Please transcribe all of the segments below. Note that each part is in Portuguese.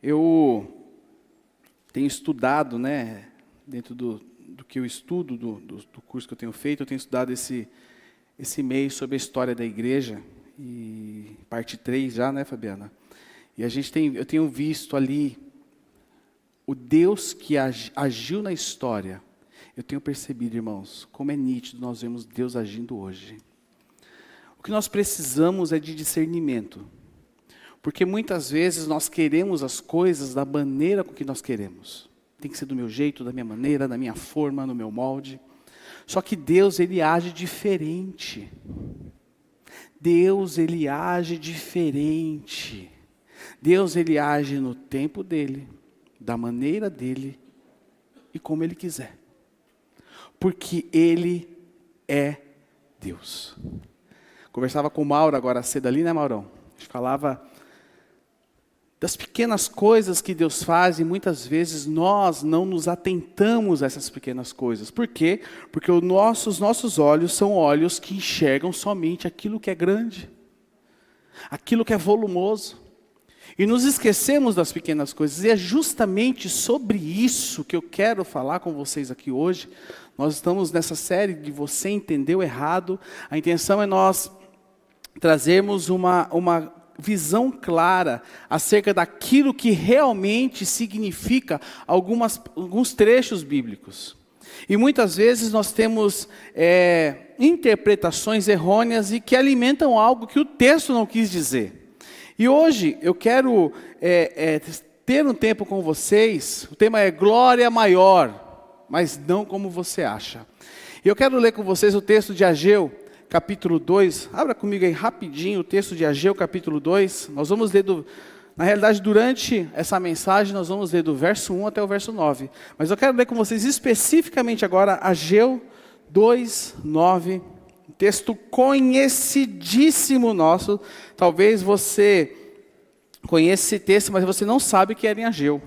Eu tenho estudado, né, dentro do que eu estudo, do curso que eu tenho feito, eu tenho estudado esse mês sobre a história da igreja, e parte 3 já, né, Fabiana? E eu tenho visto ali o Deus que agiu na história. Eu tenho percebido, irmãos, como é nítido nós vemos Deus agindo hoje. O que nós precisamos é de discernimento. Porque muitas vezes nós queremos as coisas da maneira com que nós queremos. Tem que ser do meu jeito, da minha maneira, da minha forma, no meu molde. Só que Deus, Ele age diferente. Deus, Ele age diferente. Deus, Ele age no tempo dEle, da maneira dEle e como Ele quiser. Porque Ele é Deus. Conversava com o Mauro agora cedo ali, né, Maurão? A gente falava das pequenas coisas que Deus faz e muitas vezes nós não nos atentamos a essas pequenas coisas. Por quê? Porque os nossos olhos são olhos que enxergam somente aquilo que é grande, aquilo que é volumoso. E nos esquecemos das pequenas coisas. E é justamente sobre isso que eu quero falar com vocês aqui hoje. Nós estamos nessa série de Você Entendeu Errado. A intenção é nós trazermos uma visão clara acerca daquilo que realmente significa alguns trechos bíblicos. E muitas vezes nós temos interpretações errôneas e que alimentam algo que o texto não quis dizer. E hoje eu quero ter um tempo com vocês. O tema é glória maior, mas não como você acha. E eu quero ler com vocês o texto de Ageu, capítulo 2, abra comigo aí rapidinho o texto de Ageu, capítulo 2, nós vamos ler na realidade durante essa mensagem nós vamos ler do verso 1 até o verso 9, mas eu quero ler com vocês especificamente agora Ageu 2, 9, um texto conhecidíssimo nosso, talvez você conheça esse texto, mas você não sabe que era em Ageu.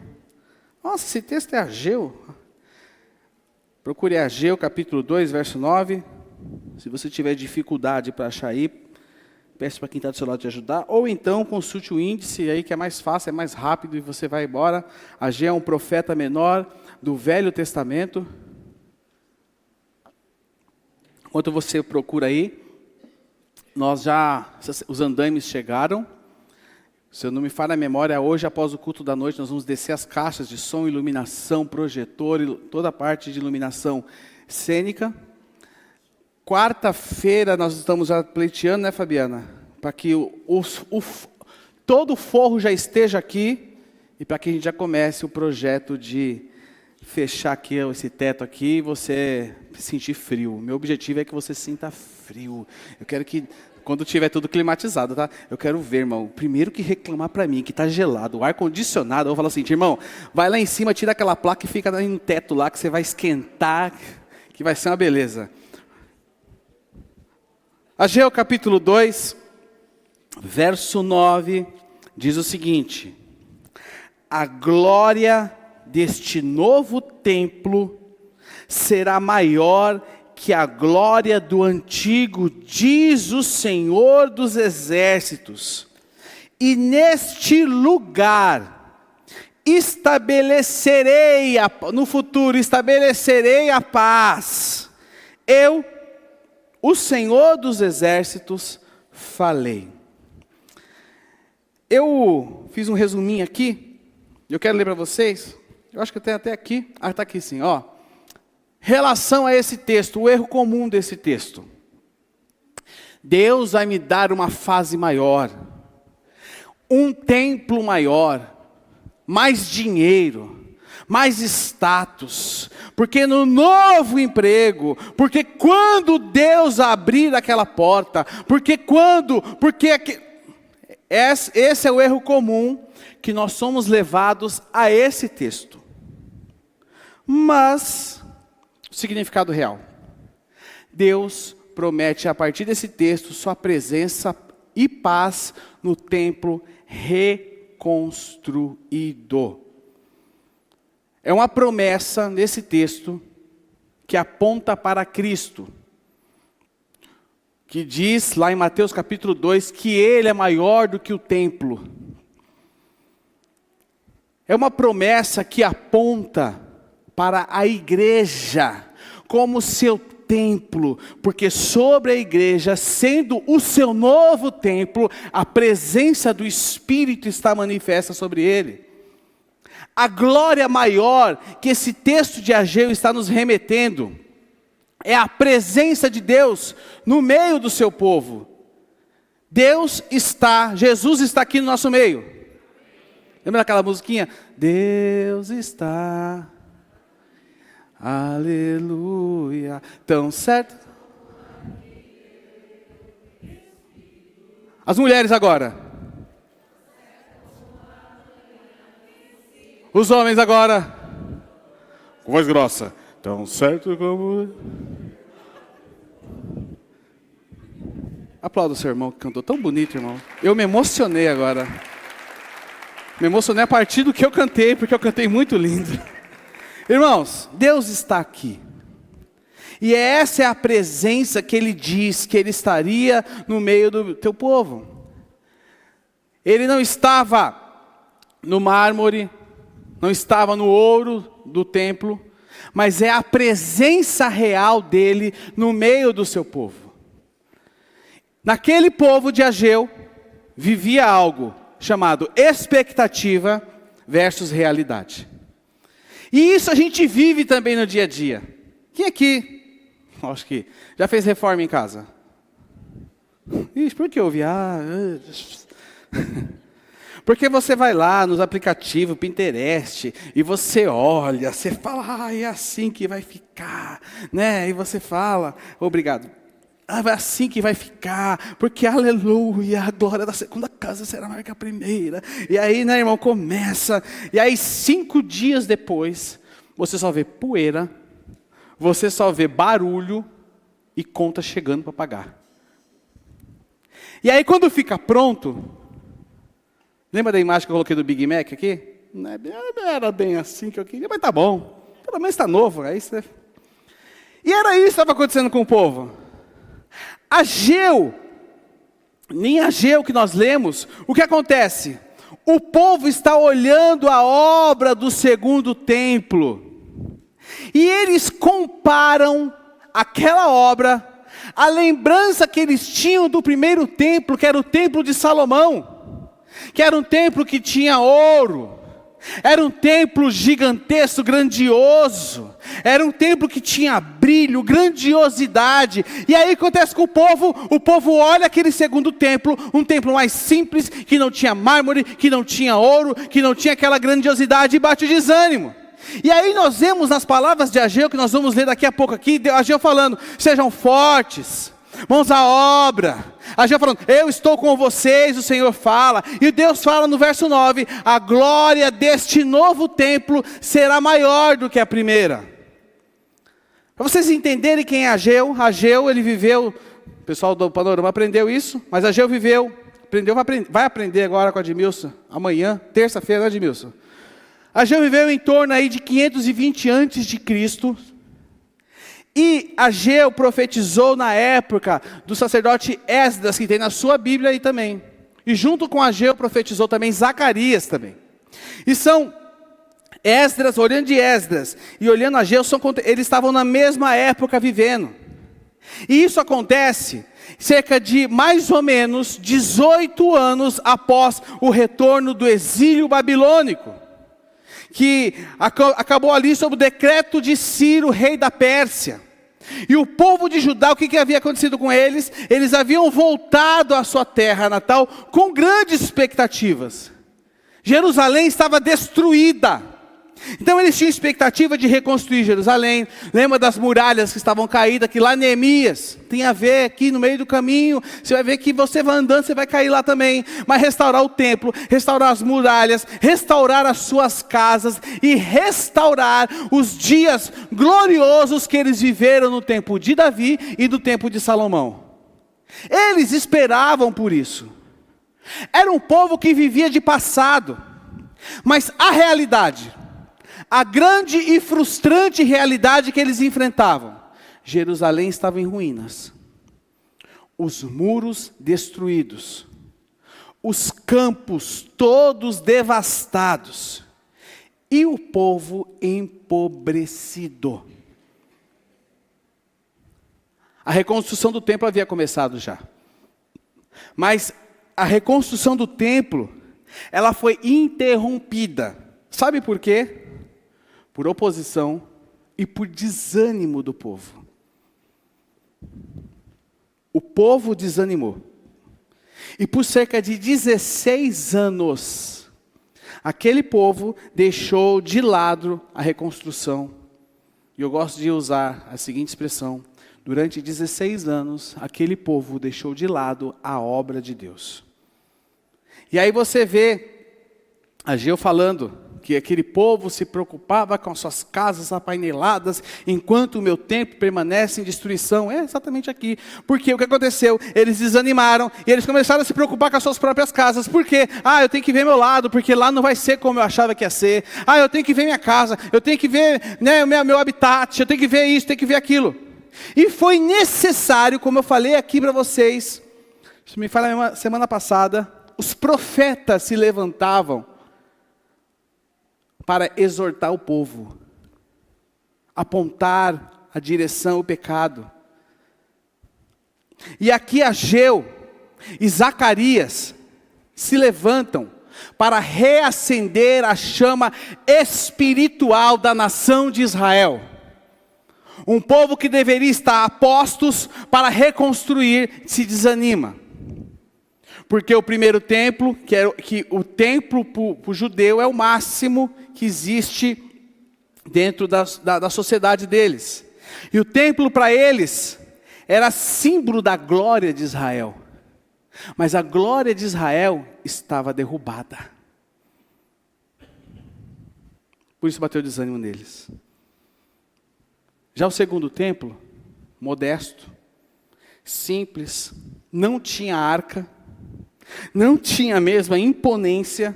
Nossa, esse texto é Ageu? Procure Ageu, capítulo 2, verso 9, se você tiver dificuldade para achar aí, peço para quem está do seu lado te ajudar. Ou então consulte o índice aí que é mais fácil, é mais rápido e você vai embora. Ageu é um profeta menor do Velho Testamento. Enquanto você procura aí, os andaimes chegaram. Se eu não me falha a memória, hoje após o culto da noite nós vamos descer as caixas de som, iluminação, projetor, toda a parte de iluminação cênica. Quarta-feira nós estamos já pleiteando, né, Fabiana? Para que todo o forro já esteja aqui e para que a gente já comece o projeto de fechar aqui esse teto aqui e você sentir frio. Meu objetivo é que você sinta frio. Eu quero que, quando tiver tudo climatizado, tá? Eu quero ver, irmão, primeiro que reclamar para mim que está gelado, o ar-condicionado, eu vou falar assim, irmão, vai lá em cima, tira aquela placa e fica no teto lá que você vai esquentar, que vai ser uma beleza. Ageu capítulo 2, verso 9, diz o seguinte: a glória deste novo templo será maior que a glória do antigo, diz o Senhor dos Exércitos. E neste lugar no futuro estabelecerei a paz. O Senhor dos Exércitos, falei. Eu fiz um resuminho aqui. Eu quero ler para vocês. Eu acho que eu tenho até aqui. Ah, está aqui sim. Ó. Relação a esse texto, o erro comum desse texto. Deus vai me dar uma fase maior. Um templo maior. Mais dinheiro. Mais status, porque no novo emprego, porque quando Deus abrir aquela porta, esse é o erro comum que nós somos levados a esse texto. Mas, o significado real, Deus promete a partir desse texto sua presença e paz no templo reconstruído. É uma promessa nesse texto que aponta para Cristo, que diz lá em Mateus capítulo 2 que Ele é maior do que o templo. É uma promessa que aponta para a igreja como seu templo, porque sobre a igreja, sendo o seu novo templo, a presença do Espírito está manifesta sobre ele. A glória maior que esse texto de Ageu está nos remetendo é a presença de Deus no meio do seu povo. Jesus está aqui no nosso meio. Lembra daquela musiquinha? Deus está, aleluia, tão certo. As mulheres agora. Os homens agora. Com voz grossa. Tão certo como... Aplauda o seu irmão que cantou tão bonito, irmão. Eu me emocionei agora. Me emocionei a partir do que eu cantei, porque eu cantei muito lindo. Irmãos, Deus está aqui. E essa é a presença que Ele diz que Ele estaria no meio do teu povo. Ele não estava no mármore, não estava no ouro do templo, mas é a presença real dEle no meio do seu povo. Naquele povo de Ageu, vivia algo chamado expectativa versus realidade. E isso a gente vive também no dia a dia. Quem aqui, acho que já fez reforma em casa? Ixi, por que eu ouvi? Porque você vai lá nos aplicativos, Pinterest, e você olha, você fala, é assim que vai ficar, né? E você fala, obrigado. É assim que vai ficar, porque aleluia, a glória da segunda casa será maior que a primeira. E aí, né, irmão, começa. E aí, 5 dias depois, você só vê poeira, você só vê barulho e conta chegando para pagar. E aí, quando fica pronto, lembra da imagem que eu coloquei do Big Mac aqui? Não era bem assim que eu queria, mas tá bom. Pelo menos está novo. Aí você... E era isso que estava acontecendo com o povo. Ageu, nem Ageu que nós lemos, o que acontece? O povo está olhando a obra do segundo templo, e eles comparam aquela obra, a lembrança que eles tinham do primeiro templo, que era o templo de Salomão, que era um templo que tinha ouro, era um templo gigantesco, grandioso, era um templo que tinha brilho, grandiosidade. E aí acontece com o povo olha aquele segundo templo, um templo mais simples, que não tinha mármore, que não tinha ouro, que não tinha aquela grandiosidade, e bate o desânimo. E aí nós vemos nas palavras de Ageu, que nós vamos ler daqui a pouco aqui, Ageu falando, sejam fortes, mãos à obra. Ageu falando, eu estou com vocês, o Senhor fala. E Deus fala no verso 9, a glória deste novo templo será maior do que a primeira. Para vocês entenderem quem é Ageu, ele viveu, o pessoal do Panorama aprendeu isso, mas Ageu viveu, vai aprender agora com a Admilson, amanhã, terça-feira, né, Admilson? Ageu viveu em torno aí de 520 a.C., e Ageu profetizou na época do sacerdote Esdras, que tem na sua Bíblia aí também. E junto com Ageu profetizou também Zacarias também. E são Esdras, olhando de Esdras e olhando Ageu, eles estavam na mesma época vivendo. E isso acontece cerca de mais ou menos 18 anos após o retorno do exílio babilônico, que acabou ali sob o decreto de Ciro, rei da Pérsia. E o povo de Judá, o que havia acontecido com eles? Eles haviam voltado à sua terra natal com grandes expectativas. Jerusalém estava destruída. Então eles tinham expectativa de reconstruir Jerusalém. Lembra das muralhas que estavam caídas, que lá Neemias tem a ver aqui no meio do caminho. Você vai ver que você vai andando, você vai cair lá também. Mas restaurar o templo, restaurar as muralhas, restaurar as suas casas e restaurar os dias gloriosos que eles viveram no tempo de Davi e no tempo de Salomão. Eles esperavam por isso. Era um povo que vivia de passado. Mas a realidade, a grande e frustrante realidade que eles enfrentavam, Jerusalém estava em ruínas, os muros destruídos, os campos todos devastados, e o povo empobrecido. A reconstrução do templo havia começado já. Mas a reconstrução do templo, ela foi interrompida. Sabe por quê? Por oposição e por desânimo do povo. O povo desanimou. E por cerca de 16 anos, aquele povo deixou de lado a reconstrução. E eu gosto de usar a seguinte expressão: durante 16 anos, aquele povo deixou de lado a obra de Deus. E aí você vê Ageu falando que aquele povo se preocupava com suas casas apaineladas, enquanto o meu templo permanece em destruição. É exatamente aqui. Porque o que aconteceu? Eles desanimaram e eles começaram a se preocupar com as suas próprias casas. Por quê? Eu tenho que ver meu lado, porque lá não vai ser como eu achava que ia ser. Eu tenho que ver minha casa, eu tenho que ver, né, meu habitat, eu tenho que ver isso, tenho que ver aquilo. E foi necessário, como eu falei aqui para vocês, isso me fala semana passada, os profetas se levantavam para exortar o povo, apontar a direção, o pecado. E aqui Ageu e Zacarias se levantam para reacender a chama espiritual da nação de Israel. Um povo que deveria estar a postos para reconstruir, se desanima. Porque o primeiro templo, que o templo para o judeu é o máximo que existe dentro da sociedade deles. E o templo para eles era símbolo da glória de Israel. Mas a glória de Israel estava derrubada. Por isso bateu o desânimo neles. Já o segundo templo, modesto, simples, não tinha arca, não tinha a mesma imponência.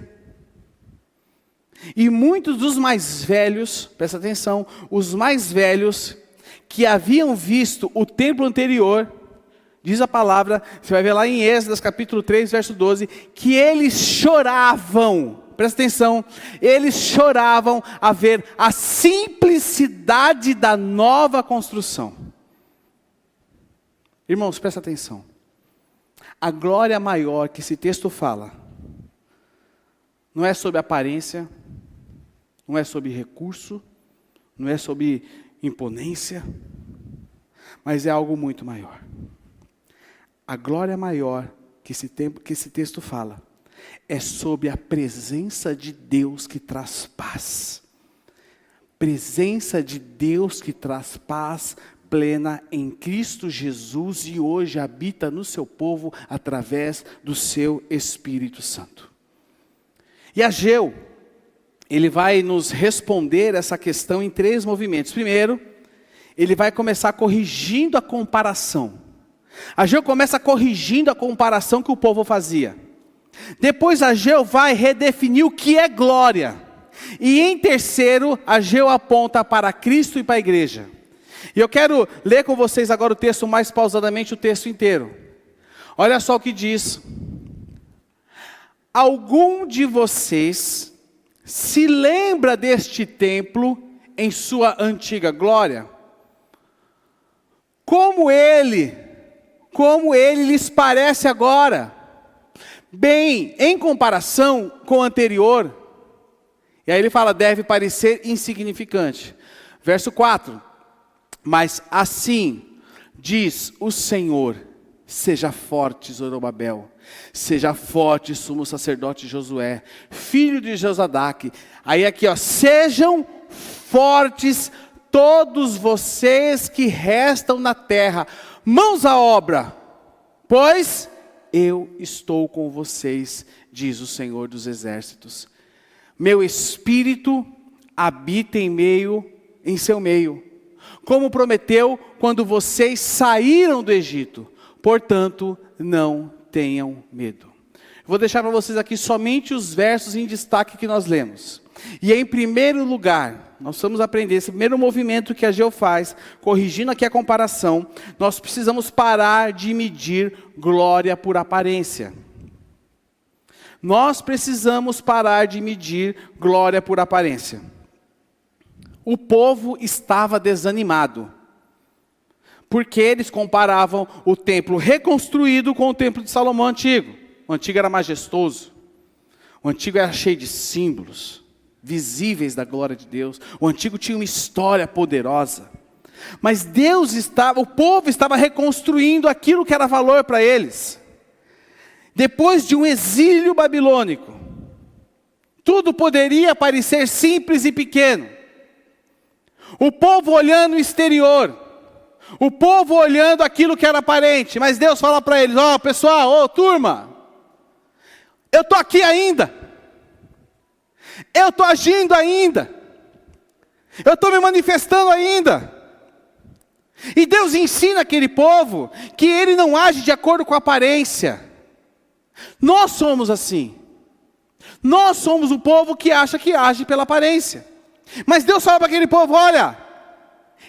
E muitos dos mais velhos, presta atenção, os mais velhos que haviam visto o templo anterior, diz a palavra, você vai ver lá em Êxodo capítulo 3, verso 12, que eles choravam, presta atenção, eles choravam a ver a simplicidade da nova construção. Irmãos, presta atenção. A glória maior que esse texto fala, não é sobre aparência, não é sobre recurso, não é sobre imponência, mas é algo muito maior. A glória maior que esse texto fala, é sobre a presença de Deus que traz paz. Presença de Deus que traz paz plena em Cristo Jesus e hoje habita no seu povo através do seu Espírito Santo. E Ageu, ele vai nos responder essa questão em 3 movimentos. Primeiro, ele vai começar corrigindo a comparação. Ageu começa corrigindo a comparação que o povo fazia. Depois Ageu vai redefinir o que é glória. E em terceiro, Ageu aponta para Cristo e para a igreja. E eu quero ler com vocês agora o texto mais pausadamente, o texto inteiro. Olha só o que diz. Algum de vocês se lembra deste templo em sua antiga glória? Como ele lhes parece agora? Bem, em comparação com o anterior. E aí ele fala, deve parecer insignificante. Verso 4. Mas assim diz o Senhor, seja forte, Zorobabel, seja forte, sumo sacerdote Josué, filho de Josadaque. Aí aqui, sejam fortes todos vocês que restam na terra, mãos à obra, pois eu estou com vocês, diz o Senhor dos exércitos. Meu espírito habita em seu meio, como prometeu quando vocês saíram do Egito. Portanto, não tenham medo. Vou deixar para vocês aqui somente os versos em destaque que nós lemos. E em primeiro lugar, nós vamos aprender esse primeiro movimento que Ageu faz, corrigindo aqui a comparação. Nós precisamos parar de medir glória por aparência. Nós precisamos parar de medir glória por aparência. O povo estava desanimado, porque eles comparavam o templo reconstruído com o templo de Salomão antigo. O antigo era majestoso, o antigo era cheio de símbolos visíveis da glória de Deus. O antigo tinha uma história poderosa. Mas o povo estava reconstruindo aquilo que era valor para eles. Depois de um exílio babilônico, tudo poderia parecer simples e pequeno. O povo olhando o exterior, o povo olhando aquilo que era aparente, mas Deus fala para eles: ó, pessoal, turma, eu estou aqui ainda, eu estou agindo ainda, eu estou me manifestando ainda. E Deus ensina aquele povo que ele não age de acordo com a aparência. Nós somos assim. Nós somos o povo que acha que age pela aparência. Mas Deus fala para aquele povo: olha,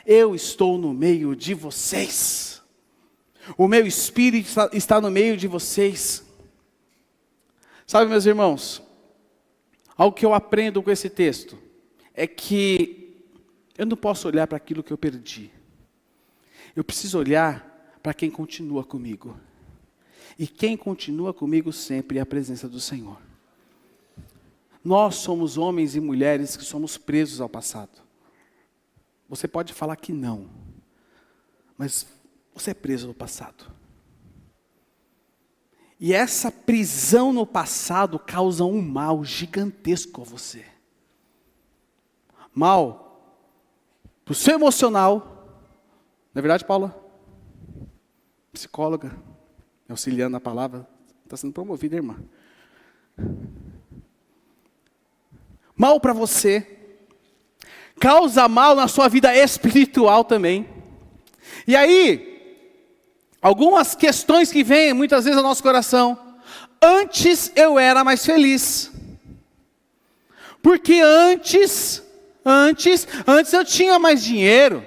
eu estou no meio de vocês. O meu Espírito está no meio de vocês. Sabe, meus irmãos, algo que eu aprendo com esse texto é que eu não posso olhar para aquilo que eu perdi. Eu preciso olhar para quem continua comigo. E quem continua comigo sempre é a presença do Senhor. Nós somos homens e mulheres que somos presos ao passado. Você pode falar que não, mas você é preso no passado. E essa prisão no passado causa um mal gigantesco a você. Mal para o seu emocional. Não é verdade, Paula? Psicóloga, auxiliando a palavra, está sendo promovida, irmã. Mal para você, causa mal na sua vida espiritual também. E aí, algumas questões que vêm muitas vezes ao nosso coração. Antes eu era mais feliz. Porque antes eu tinha mais dinheiro.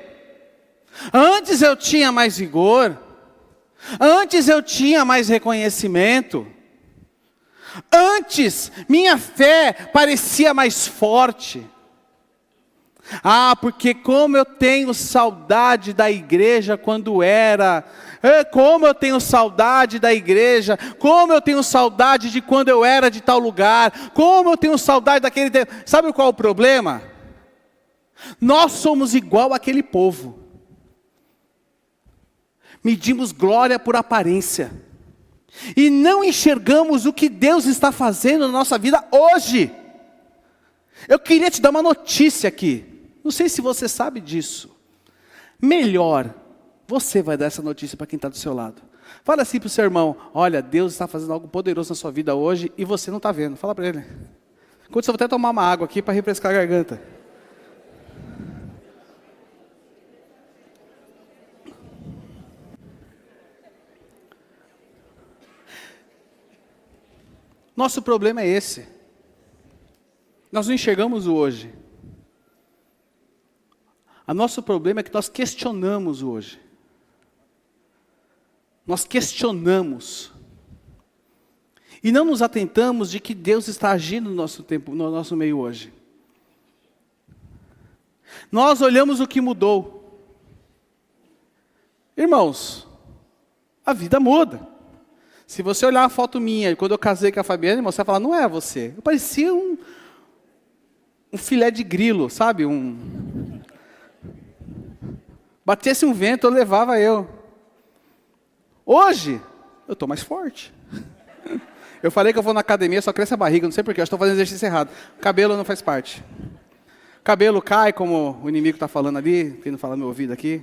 Antes eu tinha mais vigor. Antes eu tinha mais reconhecimento. Antes minha fé parecia mais forte. Porque como eu tenho saudade da igreja quando era. Como eu tenho saudade da igreja. Como eu tenho saudade de quando eu era de tal lugar. Como eu tenho saudade daquele tempo. Sabe qual é o problema? Nós somos igual àquele povo. Medimos glória por aparência. E não enxergamos o que Deus está fazendo na nossa vida hoje. Eu queria te dar uma notícia aqui. Não sei se você sabe disso. Melhor, você vai dar essa notícia para quem está do seu lado. Fala assim para o seu irmão: olha, Deus está fazendo algo poderoso na sua vida hoje e você não está vendo. Fala para ele. Enquanto eu vou até tomar uma água aqui para refrescar a garganta. Nosso problema é esse. Nós não enxergamos o hoje. O nosso problema é que nós questionamos o hoje. Nós questionamos. E não nos atentamos de que Deus está agindo no nosso tempo, no nosso meio hoje. Nós olhamos o que mudou. Irmãos, a vida muda. Se você olhar a foto minha, quando eu casei com a Fabiana, irmão, você vai falar: não é você. Eu parecia um filé de grilo, sabe? Batesse um vento, eu levava eu. Hoje, eu estou mais forte. Eu falei que eu vou na academia, só cresce a barriga, não sei porquê, eu estou fazendo exercício errado. Cabelo não faz parte. Cabelo cai, como o inimigo está falando ali, tendo falado no meu ouvido aqui.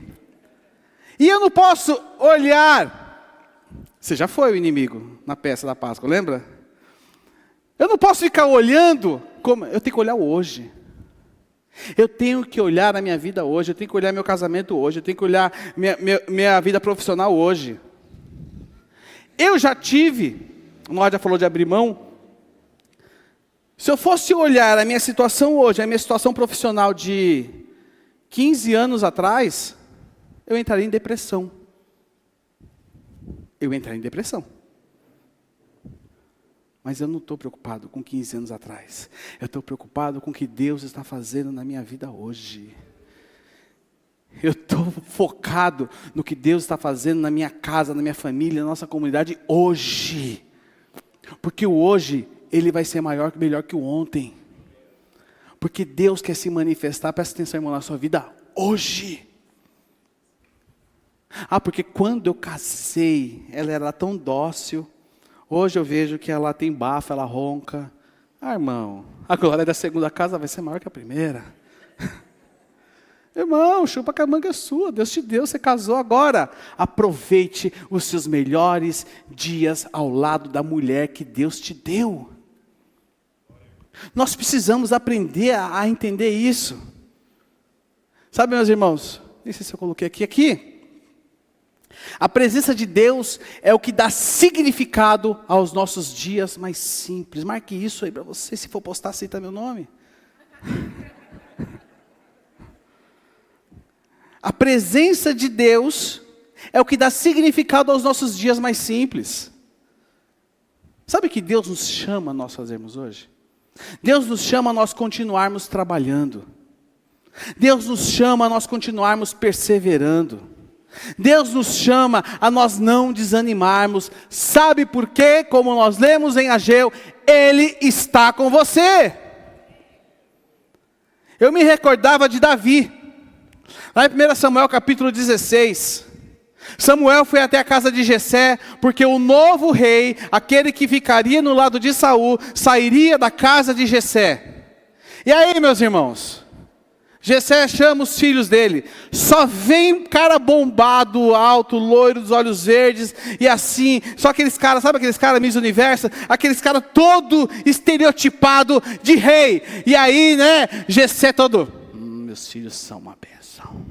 E eu não posso olhar. Você já foi o inimigo na peça da Páscoa, lembra? Eu não posso ficar olhando, eu tenho que olhar hoje. Eu tenho que olhar a minha vida hoje, eu tenho que olhar meu casamento hoje, eu tenho que olhar minha vida profissional hoje. Eu já tive, o Noah já falou de abrir mão. Se eu fosse olhar a minha situação hoje, a minha situação profissional de 15 anos atrás, eu entraria em depressão. Mas eu não estou preocupado com 15 anos atrás. Eu estou preocupado com o que Deus está fazendo na minha vida hoje. Eu estou focado no que Deus está fazendo na minha casa, na minha família, na nossa comunidade hoje. Porque o hoje, ele vai ser melhor que o ontem. Porque Deus quer se manifestar, presta atenção, irmão, na sua vida hoje. Porque quando eu casei, ela era tão dócil. Hoje eu vejo que ela tem bafo, ela ronca. Irmão, a glória da segunda casa vai ser maior que a primeira. Irmão, chupa que a manga é sua, Deus te deu, você casou agora. Aproveite os seus melhores dias ao lado da mulher que Deus te deu. Nós precisamos aprender a entender isso. Sabe, meus irmãos, não sei se eu coloquei aqui. A presença de Deus é o que dá significado aos nossos dias mais simples. Marque isso aí para você, se for postar, aceita meu nome. A presença de Deus é o que dá significado aos nossos dias mais simples. Sabe o que Deus nos chama a nós fazermos hoje? Deus nos chama a nós continuarmos trabalhando. Deus nos chama a nós continuarmos perseverando. Deus nos chama a nós não desanimarmos. Sabe por quê? Como nós lemos em Ageu, Ele está com você. Eu me recordava de Davi. Lá em 1 Samuel capítulo 16, Samuel foi até a casa de Jessé, porque o novo rei, aquele que ficaria no lado de Saul, sairia da casa de Jessé. E aí, meus irmãos, Jessé chama os filhos dele, só vem cara bombado, alto, loiro, dos olhos verdes, e assim, só aqueles caras, sabe aqueles caras Miss Universo? Aqueles caras todo estereotipado de rei. E aí, né, Jessé todo, meus filhos são uma bênção.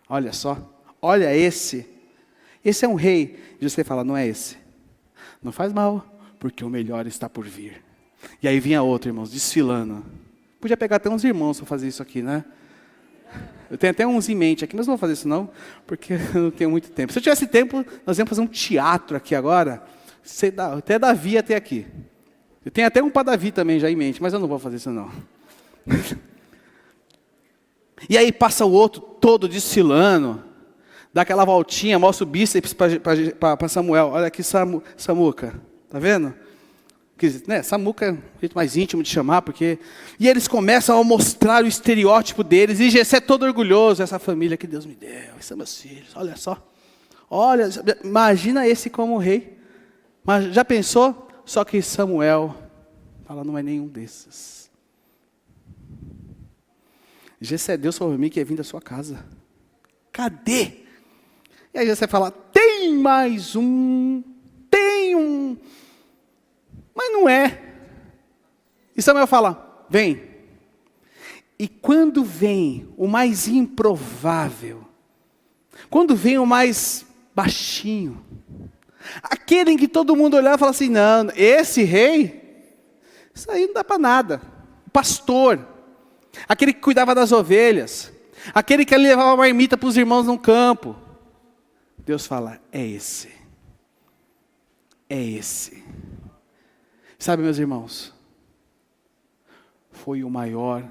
Olha só, olha esse é um rei. E você fala, não é esse. Não faz mal, porque o melhor está por vir. E aí vinha outro, irmãos, desfilando. Podia pegar até uns irmãos para fazer isso aqui, né? Eu tenho até uns em mente aqui, mas não vou fazer isso não, porque eu não tenho muito tempo. Se eu tivesse tempo, nós íamos fazer um teatro aqui agora. Até Davi até aqui. Eu tenho até um para Davi também já em mente, mas eu não vou fazer isso não. E aí passa o outro todo desfilando, dá aquela voltinha, mostra o bíceps para Samuel. Olha aqui Samuca, tá vendo? Né, Samuca é o jeito mais íntimo de chamar, porque... E eles começam a mostrar o estereótipo deles, e Jessé é todo orgulhoso, essa família que Deus me deu, esses são meus filhos, olha só. Olha, imagina esse como rei. Mas já pensou? Só que Samuel fala, não é nenhum desses. Jessé, Deus falou para mim que ia vir da sua casa. Cadê? E aí Jessé fala, tem mais um, tem um. Mas não é. E Samuel fala, vem. E quando vem o mais improvável, quando vem o mais baixinho, aquele em que todo mundo olhava e fala assim, não, esse rei, isso aí não dá para nada. O pastor, aquele que cuidava das ovelhas, aquele que levava a marmita para os irmãos no campo. Deus fala, é esse. É esse. Sabe, meus irmãos, foi o maior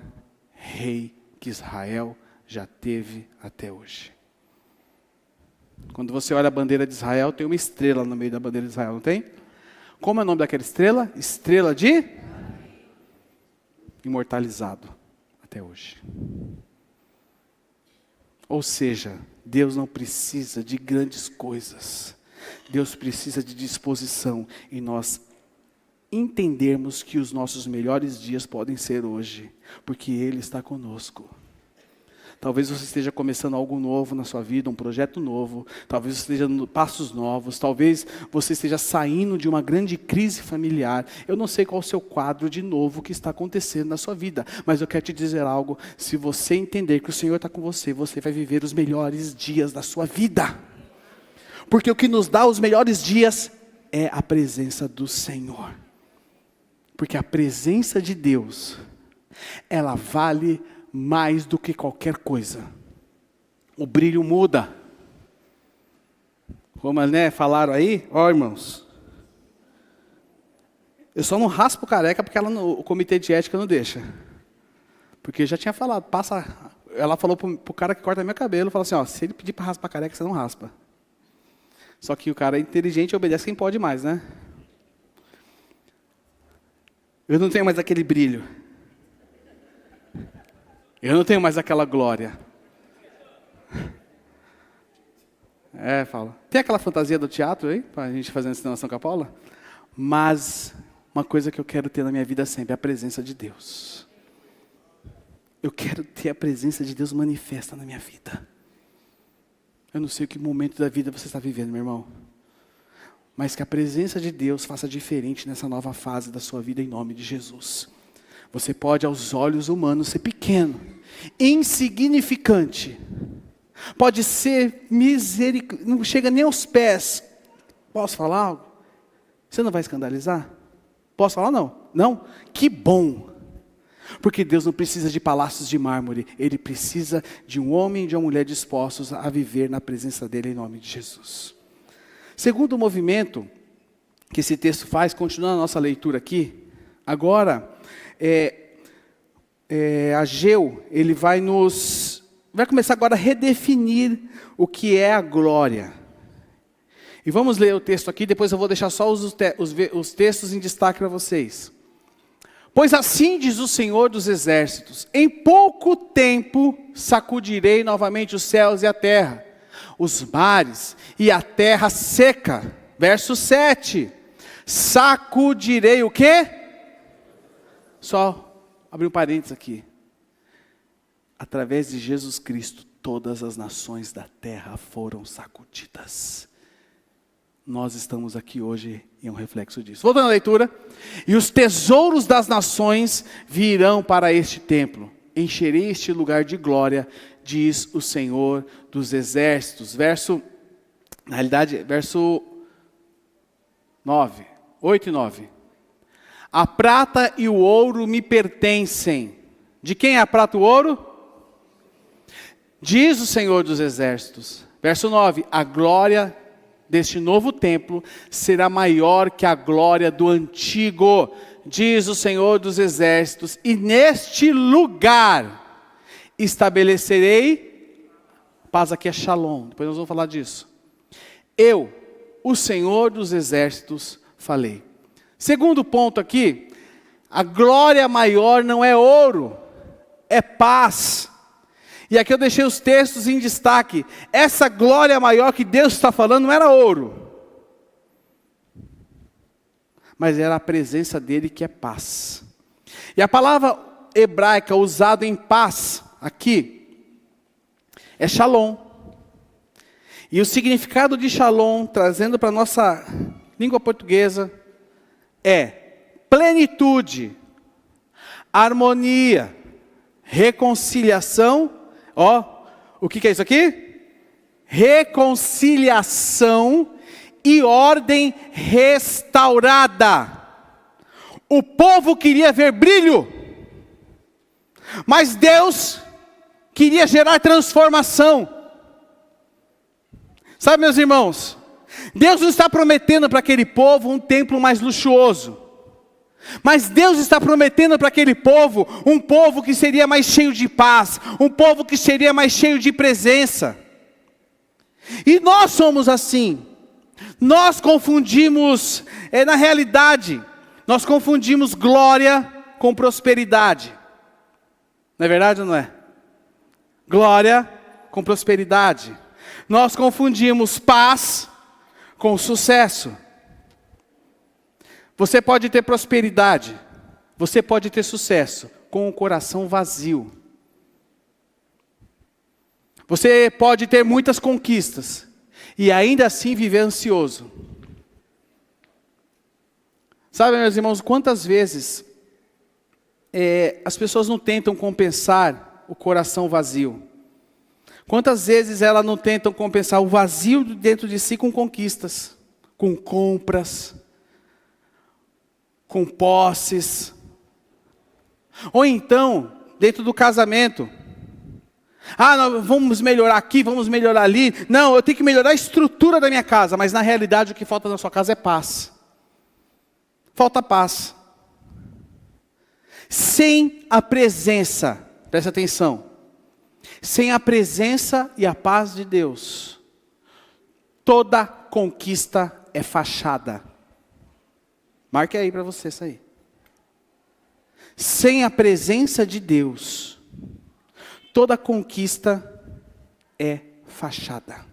rei que Israel já teve até hoje. Quando você olha a bandeira de Israel, tem uma estrela no meio da bandeira de Israel, não tem? Como é o nome daquela estrela? Estrela de imortalizado até hoje. Ou seja, Deus não precisa de grandes coisas. Deus precisa de disposição e nós entendermos que os nossos melhores dias podem ser hoje, porque Ele está conosco. Talvez você esteja começando algo novo na sua vida, um projeto novo, talvez você esteja dando passos novos, talvez você esteja saindo de uma grande crise familiar. Eu não sei qual é o seu quadro de novo que está acontecendo na sua vida, mas eu quero te dizer algo, se você entender que o Senhor está com você, você vai viver os melhores dias da sua vida. Porque o que nos dá os melhores dias é a presença do Senhor. Porque a presença de Deus, ela vale mais do que qualquer coisa. O brilho muda. Como falaram aí, ó irmãos. Eu só não raspo careca porque o comitê de ética não deixa. Porque eu já tinha falado, ela falou pro cara que corta meu cabelo, falou assim, ó, se ele pedir para raspar careca, você não raspa. Só que o cara é inteligente e obedece quem pode mais, né? Eu não tenho mais aquele brilho. Eu não tenho mais aquela glória. Fala. Tem aquela fantasia do teatro aí, para a gente fazer uma encenação com a Paula? Mas uma coisa que eu quero ter na minha vida sempre é a presença de Deus. Eu quero ter a presença de Deus manifesta na minha vida. Eu não sei que momento da vida você está vivendo, meu irmão. Mas que a presença de Deus faça diferente nessa nova fase da sua vida em nome de Jesus. Você pode aos olhos humanos ser pequeno, insignificante. Pode ser não chega nem aos pés. Posso falar algo? Você não vai escandalizar? Posso falar não? Não? Que bom! Porque Deus não precisa de palácios de mármore. Ele precisa de um homem e de uma mulher dispostos a viver na presença dele em nome de Jesus. Segundo movimento que esse texto faz, continuando a nossa leitura aqui, agora, Ageu, ele vai começar agora a redefinir o que é a glória. E vamos ler o texto aqui, depois eu vou deixar só os textos em destaque para vocês. Pois assim diz o Senhor dos Exércitos, em pouco tempo sacudirei novamente os céus e a terra, os mares e a terra seca. Verso 7, sacudirei o quê? Só abrir um parênteses aqui. Através de Jesus Cristo, todas as nações da terra foram sacudidas. Nós estamos aqui hoje em um reflexo disso. Voltando à leitura. E os tesouros das nações virão para este templo. Encherei este lugar de glória, diz o Senhor dos Exércitos. Verso 9, 8 e 9. A prata e o ouro me pertencem. De quem é a prata e o ouro? Diz o Senhor dos Exércitos. Verso 9. A glória deste novo templo será maior que a glória do antigo, diz o Senhor dos Exércitos, e neste lugar estabelecerei, paz aqui é Shalom, depois nós vamos falar disso. Eu, o Senhor dos Exércitos, falei. Segundo ponto aqui, a glória maior não é ouro, é paz. E aqui eu deixei os textos em destaque. Essa glória maior que Deus está falando não era ouro, mas era a presença dele que é paz. E a palavra hebraica usada em paz aqui é shalom. E o significado de shalom, trazendo para a nossa língua portuguesa, é plenitude, harmonia, reconciliação. O que é isso aqui? Reconciliação e ordem restaurada. O povo queria ver brilho, mas Deus queria gerar transformação. Sabe, meus irmãos, Deus não está prometendo para aquele povo um templo mais luxuoso, mas Deus está prometendo para aquele povo, um povo que seria mais cheio de paz, um povo que seria mais cheio de presença. E nós somos assim, nós confundimos, na realidade, nós confundimos glória com prosperidade. Não é verdade ou não é? Glória com prosperidade. Nós confundimos paz com sucesso. Você pode ter prosperidade, você pode ter sucesso com o coração vazio. Você pode ter muitas conquistas e ainda assim viver ansioso. Sabe, meus irmãos, quantas vezes as pessoas não tentam compensar o coração vazio? Quantas vezes elas não tentam compensar o vazio dentro de si com conquistas, com compras, com posses, ou então, dentro do casamento, nós vamos melhorar aqui, vamos melhorar ali, não, eu tenho que melhorar a estrutura da minha casa, mas na realidade o que falta na sua casa é paz. falta paz. Sem a presença, presta atenção, sem a presença e a paz de Deus, toda conquista é fachada. Marque aí para você isso aí. Sem a presença de Deus, toda conquista é fachada.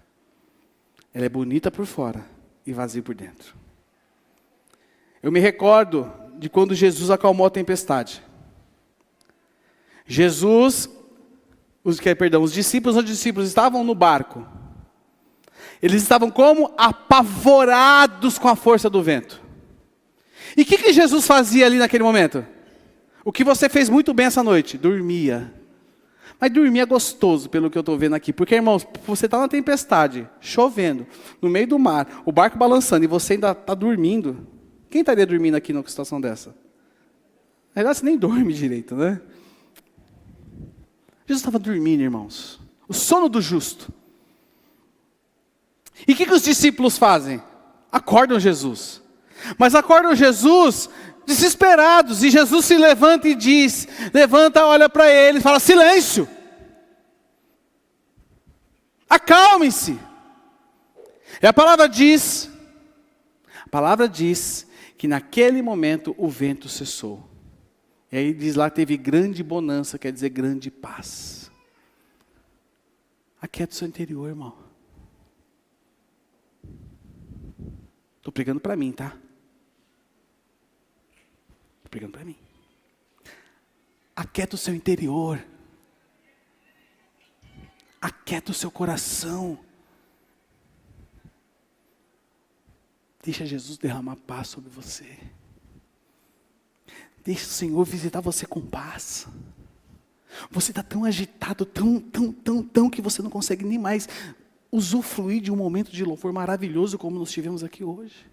Ela é bonita por fora e vazia por dentro. Eu me recordo de quando Jesus acalmou a tempestade. Os discípulos estavam no barco. Eles estavam como? Apavorados com a força do vento. E o que Jesus fazia ali naquele momento? O que você fez muito bem essa noite? Dormia. Mas dormir é gostoso, pelo que eu estou vendo aqui. Porque, irmãos, você está na tempestade, chovendo, no meio do mar, o barco balançando, e você ainda está dormindo. Quem estaria dormindo aqui numa situação dessa? Na verdade, você nem dorme direito, né? Jesus estava dormindo, irmãos. O sono do justo. E o que os discípulos fazem? Acordam Jesus. Mas acordam Jesus desesperados. E Jesus se levanta e diz, levanta, olha para ele e fala, silêncio. Acalmem-se. E a palavra diz que naquele momento o vento cessou. E aí diz lá, teve grande bonança, quer dizer grande paz. Aquieta o seu interior, irmão. Estou pregando para mim, tá? Estou pregando para mim. Aquieta o seu interior. Aquieta o seu coração. Deixa Jesus derramar paz sobre você. Deixa o Senhor visitar você com paz. Você está tão agitado, tão, que você não consegue nem mais usufruir de um momento de louvor maravilhoso como nós tivemos aqui hoje.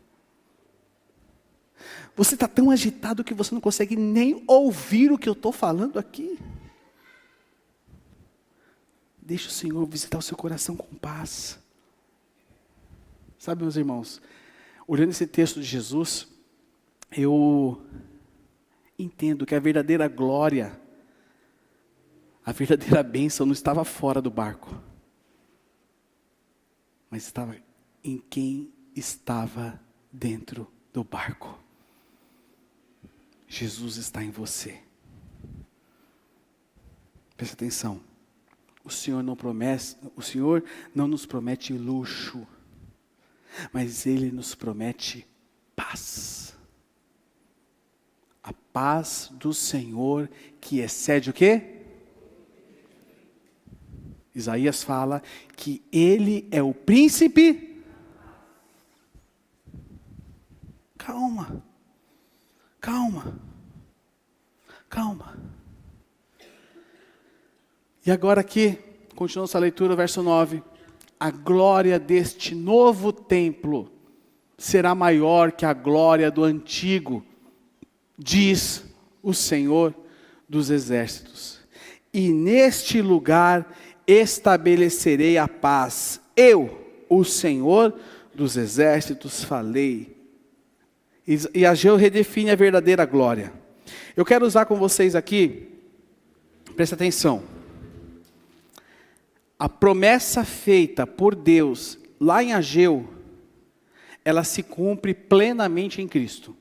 Você está tão agitado que você não consegue nem ouvir o que eu estou falando aqui. Deixa o Senhor visitar o seu coração com paz. Sabe, meus irmãos, olhando esse texto de Jesus, eu entendo que a verdadeira glória, a verdadeira bênção não estava fora do barco, mas estava em quem estava dentro do barco. Jesus está em você. Presta atenção. O Senhor não nos promete luxo, mas Ele nos promete paz. A paz do Senhor que excede o quê? Isaías fala que Ele é o príncipe. Calma. E agora aqui, continuando essa leitura, verso 9. A glória deste novo templo será maior que a glória do antigo, diz o Senhor dos exércitos. E neste lugar estabelecerei a paz. Eu, o Senhor dos exércitos, falei. E Ageu redefine a verdadeira glória. Eu quero usar com vocês aqui, presta atenção. A promessa feita por Deus lá em Ageu, ela se cumpre plenamente em Cristo.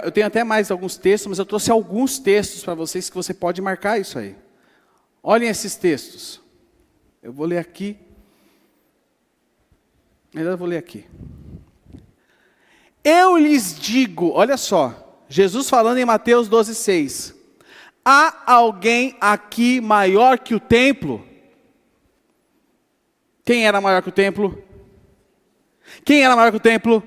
Eu tenho até mais alguns textos, mas eu trouxe alguns textos para vocês que você pode marcar isso aí. Olhem esses textos. Eu vou ler aqui. Melhor eu vou ler aqui. Eu lhes digo, olha só, Jesus falando em Mateus 12:6. Há alguém aqui maior que o templo? Quem era maior que o templo? Quem era maior que o templo?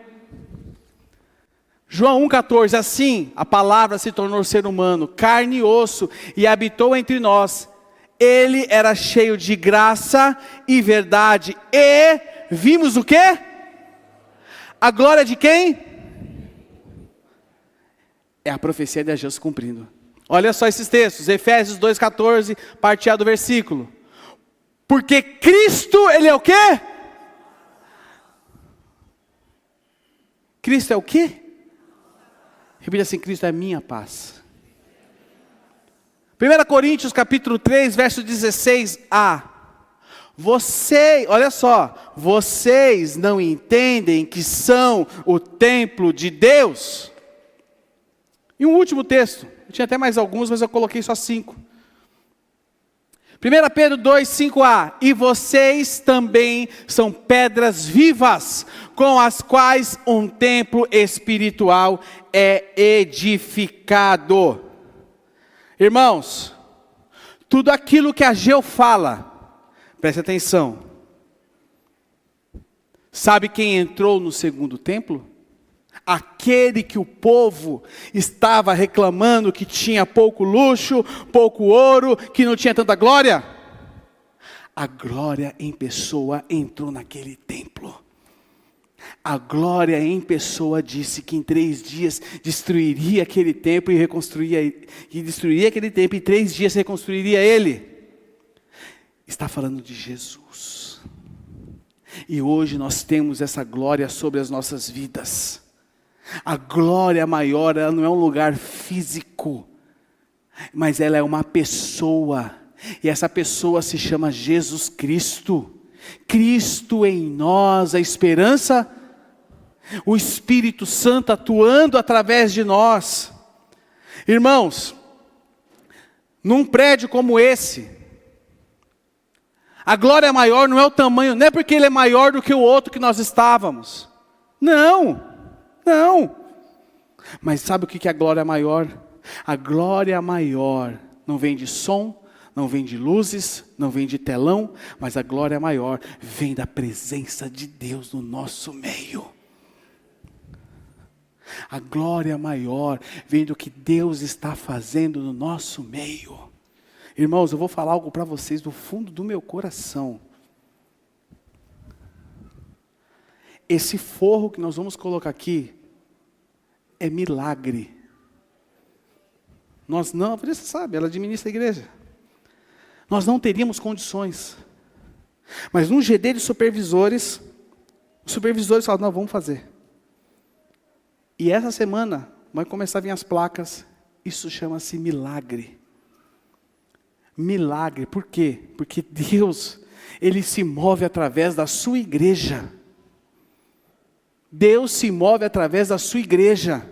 João 1,14, assim a palavra se tornou ser humano, carne e osso, e habitou entre nós. Ele era cheio de graça e verdade, e vimos o quê? A glória de quem? É a profecia de Ageu se cumprindo. Olha só esses textos, Efésios 2,14, parte A do versículo. Porque Cristo, Ele é o quê? Cristo é o quê? Repita assim: Cristo é a minha paz. 1 Coríntios capítulo 3, verso 16a. Olha só, vocês não entendem que são o templo de Deus? E um último texto, eu tinha até mais alguns, mas eu coloquei só 5. 1 Pedro 2, 5a. E vocês também são pedras vivas, com as quais um templo espiritual é edificado. Irmãos, tudo aquilo que Ageu fala, preste atenção. Sabe quem entrou no segundo templo? Aquele que o povo estava reclamando que tinha pouco luxo, pouco ouro, que não tinha tanta glória. A glória em pessoa entrou naquele templo. A glória em pessoa disse que em 3 dias destruiria aquele templo e destruiria aquele templo, e em 3 dias reconstruiria ele. Está falando de Jesus. E hoje nós temos essa glória sobre as nossas vidas. A glória maior, ela não é um lugar físico, mas ela é uma pessoa. E essa pessoa se chama Jesus Cristo. Cristo em nós, a esperança, o Espírito Santo atuando através de nós. Irmãos, num prédio como esse, a glória maior não é o tamanho, não é porque ele é maior do que o outro que nós estávamos. Não. Mas sabe o que é a glória maior? A glória maior não vem de som, não vem de luzes, não vem de telão, mas a glória maior vem da presença de Deus no nosso meio. A glória maior vem do que Deus está fazendo no nosso meio. Irmãos, eu vou falar algo para vocês do fundo do meu coração. Esse forro que nós vamos colocar aqui é milagre. Nós não, você sabe, ela administra a igreja. Nós não teríamos condições. Mas num GD de supervisores, os supervisores falaram: não, vamos fazer. E essa semana vai começar a vir as placas. Isso chama-se milagre. Milagre, por quê? Porque Deus, Ele se move através da sua igreja. Deus se move através da sua igreja.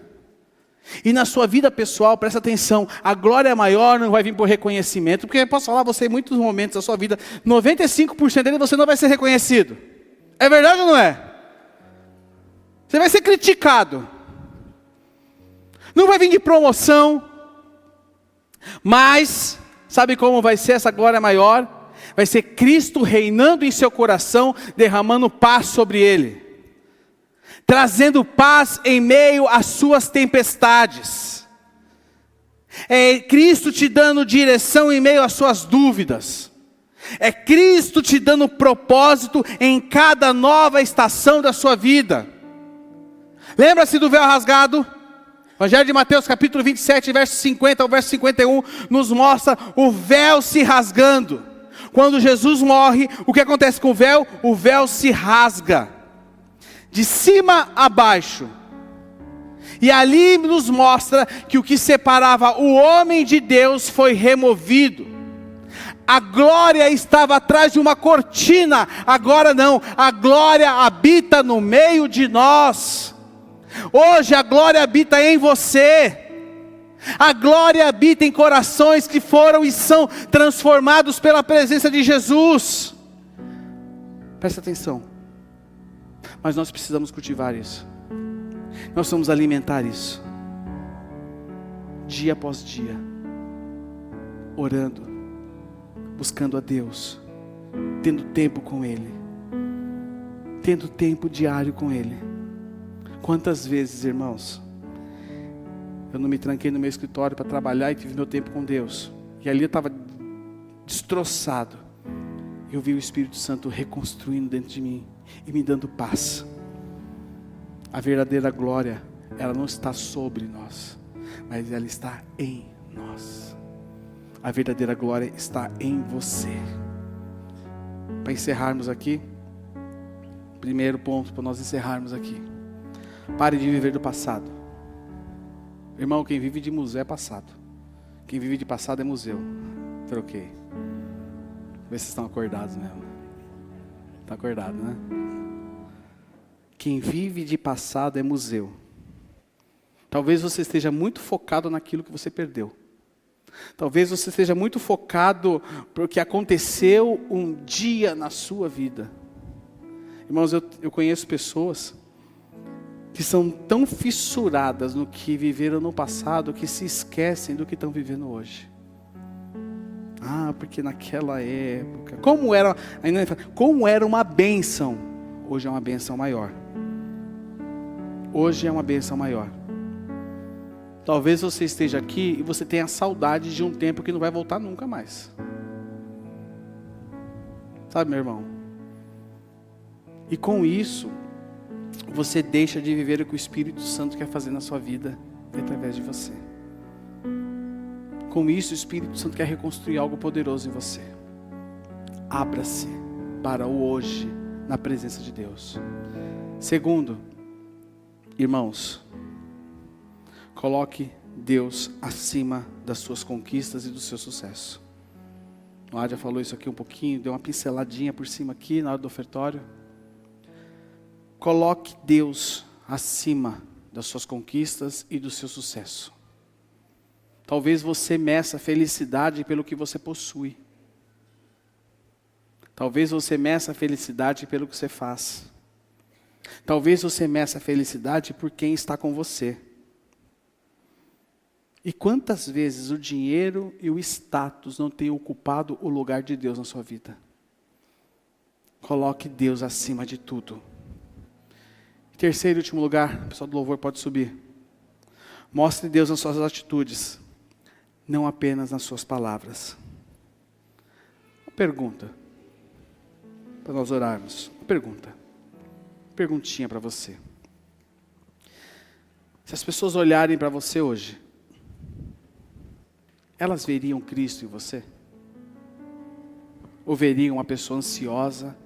E na sua vida pessoal, presta atenção, a glória maior não vai vir por reconhecimento, porque eu posso falar a você em muitos momentos da sua vida, 95% dele você não vai ser reconhecido. É verdade ou não é? Você vai ser criticado. Não vai vir de promoção. Mas, sabe como vai ser essa glória maior? Vai ser Cristo reinando em seu coração, derramando paz sobre ele. Trazendo paz em meio às suas tempestades. É Cristo te dando direção em meio às suas dúvidas. É Cristo te dando propósito em cada nova estação da sua vida. Lembra-se do véu rasgado? Evangelho de Mateus capítulo 27, verso 50 ao verso 51, nos mostra o véu se rasgando. Quando Jesus morre, o que acontece com o véu? O véu se rasga. De cima a baixo. E ali nos mostra que o que separava o homem de Deus foi removido. A glória estava atrás de uma cortina, agora não, a glória habita no meio de nós. Hoje a glória habita em você. A glória habita em corações que foram e são transformados pela presença de Jesus. Presta atenção. Mas nós precisamos cultivar isso. Nós vamos alimentar isso. Dia após dia. Orando. Buscando a Deus. Tendo tempo com Ele. Tendo tempo diário com Ele. Quantas vezes, irmãos, eu não me tranquei no meu escritório para trabalhar e tive meu tempo com Deus. E ali eu estava destroçado. Eu vi o Espírito Santo reconstruindo dentro de mim e me dando paz. A verdadeira glória, ela não está sobre nós, mas ela está em nós. A verdadeira glória está em você. Para encerrarmos aqui, primeiro ponto para nós encerrarmos aqui: pare de viver do passado. Irmão, quem vive de museu é passado. Quem vive de passado é museu. Troquei. Vê se vocês estão acordados mesmo. Está acordado, né? Quem vive de passado é museu. Talvez você esteja muito focado naquilo que você perdeu. Talvez você esteja muito focado porque aconteceu um dia na sua vida. Irmãos, eu conheço pessoas que são tão fissuradas no que viveram no passado que se esquecem do que estão vivendo hoje. Ah, porque naquela época, como era uma bênção, hoje é uma bênção maior. Hoje é uma bênção maior. Talvez você esteja aqui e você tenha saudade de um tempo que não vai voltar nunca mais. Sabe, meu irmão? E com isso, você deixa de viver o que o Espírito Santo quer fazer na sua vida e através de você. Com isso, o Espírito Santo quer reconstruir algo poderoso em você. Abra-se para o hoje na presença de Deus. Segundo, irmãos, coloque Deus acima das suas conquistas e do seu sucesso. O Nádia falou isso aqui um pouquinho, deu uma pinceladinha por cima aqui na hora do ofertório. Coloque Deus acima das suas conquistas e do seu sucesso. Talvez você meça felicidade pelo que você possui. Talvez você meça felicidade pelo que você faz. Talvez você meça felicidade por quem está com você. E quantas vezes o dinheiro e o status não têm ocupado o lugar de Deus na sua vida? Coloque Deus acima de tudo. Terceiro e último lugar, o pessoal do louvor pode subir. Mostre Deus nas suas atitudes, não apenas nas suas palavras. Uma pergunta, para nós orarmos. Perguntinha para você. Se as pessoas olharem para você hoje, elas veriam Cristo em você? Ou veriam uma pessoa ansiosa,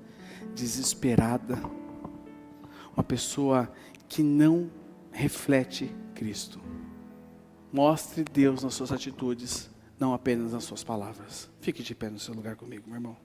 desesperada, uma pessoa que não reflete Cristo? Mostre Deus nas suas atitudes, não apenas nas suas palavras. Fique de pé no seu lugar comigo, meu irmão.